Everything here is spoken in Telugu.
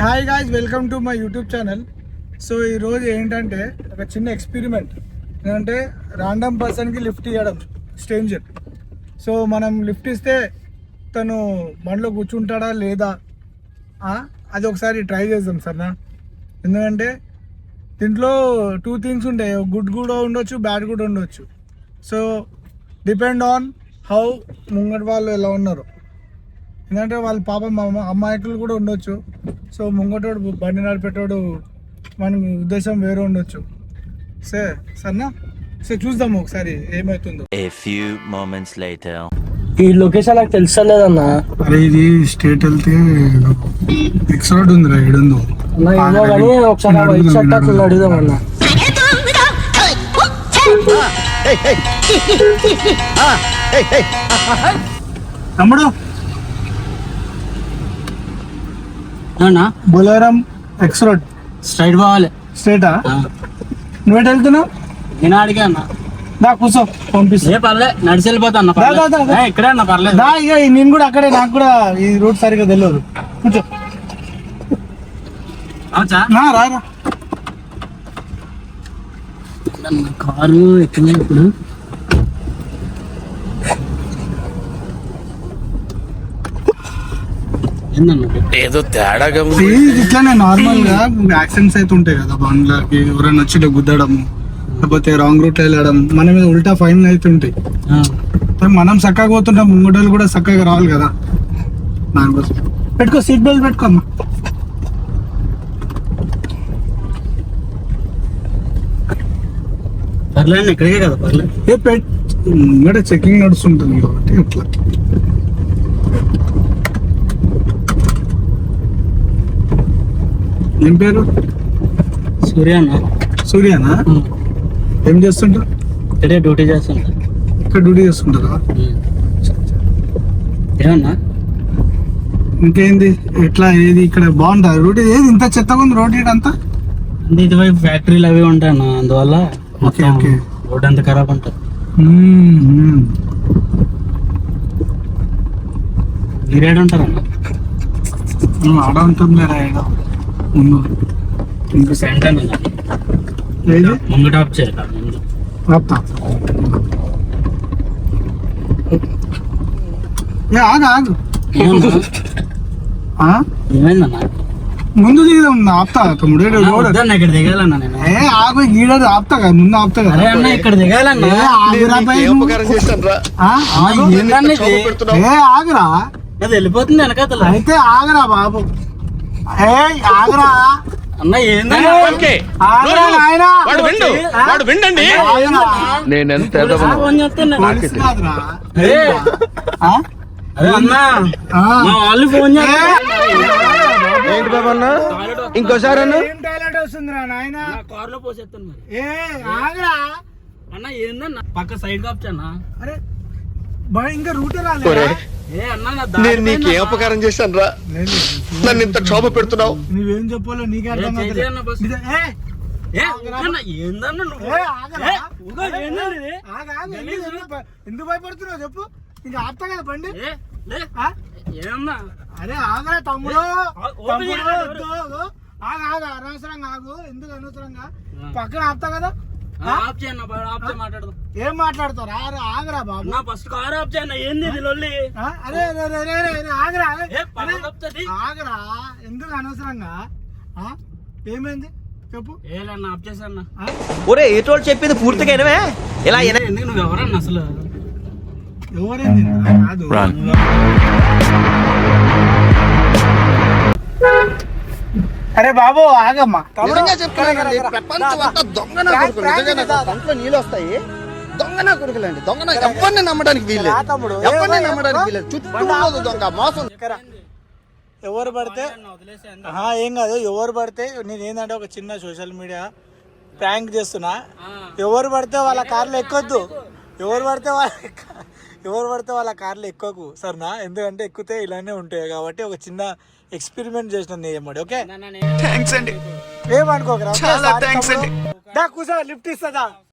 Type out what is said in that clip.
Hi guys, welcome to my YouTube channel. So ఈరోజు ఏంటంటే ఒక చిన్న ఎక్స్పెరిమెంట్. ఏంటంటే ర్యాండమ్ పర్సన్కి లిఫ్ట్ ఇవ్వడం, స్ట్రేంజర్. సో మనం లిఫ్ట్ ఇస్తే తను బండిలో కూర్చుంటాడా లేదా అది ఒకసారి ట్రై చేద్దాం సరేనా. ఎందుకంటే దీంట్లో 2 థింగ్స్ ఉంటాయి, గుడ్ కూడా ఉండొచ్చు, బ్యాడ్ కూడా ఉండొచ్చు. సో డిపెండ్ ఆన్ హౌ ముంగటి వాళ్ళు ఎలా ఉన్నారు. ఎందుకంటే వాళ్ళ పాపం అమ్మాయికులు కూడా ఉండొచ్చు. సో ముంగటోడు బండి నడిపేటోడు మన ఉద్దేశం వేరే ఉండొచ్చు. సరేనా. సో చూద్దాం ఒకసారి ఏమవుతుందో. ఈ లొకేషన్ నాకు తెలుసలేదన్నా. అరే ఇది స్టేట్ వెళ్తే ఎక్స్ రోడ్ ఉందిరా, ఏడుందో కానీ ఒకసారి వైట్ షర్ట్ అట్లా అడుగుదాం అన్న. తమ్ముడు బొలేరం ఎక్స్ రోడ్ స్ట్రైట్ పోవాలి. స్ట్రైటా? నువ్వేట వెళ్తున్నావు? నేను అడిగా అన్న. దా కూర్చో, పంపిస్తా. పర్లేదు, నడిచి వెళ్ళిపోతా అన్న. ఇక్కడే అన్న, పర్లేదు. దా ఇక నేను కూడా అక్కడే, నాకు కూడా ఈ రూట్ సరిగ్గా తెలియదు. కూర్చో. రారా కారు ఎక్కినా ఇప్పుడు. ఏదో తేడాగా ఇట్లానే నార్మల్ గా యాక్సిడెంట్స్ అయితే ఉంటాయి కదా బండ్లకి, ఎవరైనా వచ్చి గుద్దడం లేకపోతే రాంగ్ రూట్ వెళ్ళడం, మన మీద ఉల్టా ఫైన్ అయితే ఉంటాయి. మనం చక్కగా పోతుంటాం, ముంగటోళ్ళు కూడా చక్కగా రావాలి కదా. దానికోసం పెట్టుకో, సీట్ బెల్ట్ పెట్టుకోమ్మా. పర్లేదు, ఇక్కడికే కదా, పర్లేదు. ముంగట చెకింగ్ నడుస్తుంటుంది కాబట్టి అట్లా. ఏం పేరు? సూర్యనా. సూర్యనా? ఏం చేస్తుంటారు? ఇక్కడే డ్యూటీ చేస్తుంటా. ఇక్కడ డ్యూటీ చేస్తుంటారా? ఏమన్నా ఇంకేంది, ఎట్లా ఏది ఇక్కడ బాగుంటుంది రోడ్? ఏది ఇంత చెత్తగా ఉంది రోడ్ అంతా? అంటే ఇటువైపు ఫ్యాక్టరీలు అవి ఉంటాయి అన్న, అందువల్ల రోడ్ అంతా ఖరాబ్ ఉంటుంది. మీరేడు ఉంటారన్న? ఆడ ఉంటాం లేదా ఏదో ముందు. ఇంకా సెంటర్ ముందు టాప్ చేయాలి. ఆగు ఏమైందన్నా? ముందు దిగుదాం, ఆపుతా తమ్ముడు. ఇక్కడ దిగాలన్నా నేను. ఆగు, గీడ ఆపుతా కదా, ముందు ఆపుతా కదా. అన్న ఇక్కడ దిగాలన్నా. ఆగురా, అది వెళ్ళిపోతుంది వెనకాతల. అయితే ఆగరా బాబు, ఆగరా అన్న. ఏందన్నా నేనెంత వాళ్ళు ఫోన్ ఏంటి బాబు అన్న, ఇంకోసారి అన్న. టాయిలెట్ వస్తుందిరా నాయన, కార్ లో పోసేస్తాను మరి. ఆగరా అన్న. ఏందన్నా పక్క సైడ్ కాపుచన్నా? అరే ఇంకా రూట్ రాలే. నేను నీకు ఏ అపకారం చేశాను రా, నన్ను ఇంత క్షోభ పెడుతున్నావు? నువ్వేం చెప్పాలో నీకే అర్థం కాదు. ఎందుకు భయపడుతున్నావు చెప్పు? ఇంకా ఆపుతా కదా బండి. అరే ఆగరా తమ్ముడు, అనవసరంగా ఆగు. ఎందుకు అనవసరంగా? పక్కన ఆపుతా కదా. ఏం మాట్లాడతారా? ఆగరా బాబు, ఫస్ట్ కార్ ఆఫ్ చేయన్న. ఏంది లొల్లి? అరే ఆగరా, ఆగరా. ఎందుకు అనవసరంగా? ఏమైంది చెప్పు. ఏలన్నా ఆఫ్ చేసన్నా. ఒరే ఏటోళ్ళు చెప్పింది పూర్తిగా వినవే. ఇలా ఎందుకు నువ్వు ఎవరన్నా అసలు? ఎవరైంది కాదు. అరే బాబు ఆగమ్మా. నీళ్ళు వస్తాయి. దొంగన కొడుకులండి, దొంగన ఎవరిని నమ్మడానికి వీల్లేదు, ఎవరిని నమ్మడానికి వీల్లేదు. చుట్టూ దొంగ మోసం. ఎవరు పడితే ఏం కాదు, ఎవరు పడితే. నేను ఏంటంటే ఒక చిన్న సోషల్ మీడియా ప్రాంక్ చేస్తున్నా. ఎవరు పడితే వాళ్ళ కార్లో ఎక్కొద్దు, ఎవరు పడితే వాళ్ళ కార్లో ఎక్కకు సరేనా. ఎందుకంటే ఎక్కితే ఇలానే ఉంటాయి కాబట్టి ఒక చిన్న ఎక్స్పెరిమెంట్ చేసినాను నేను. ఓకే, థ్యాంక్స్ అండి. ఏమనుకోకరా. కూర్చో, లిఫ్ట్ ఇస్తుందా?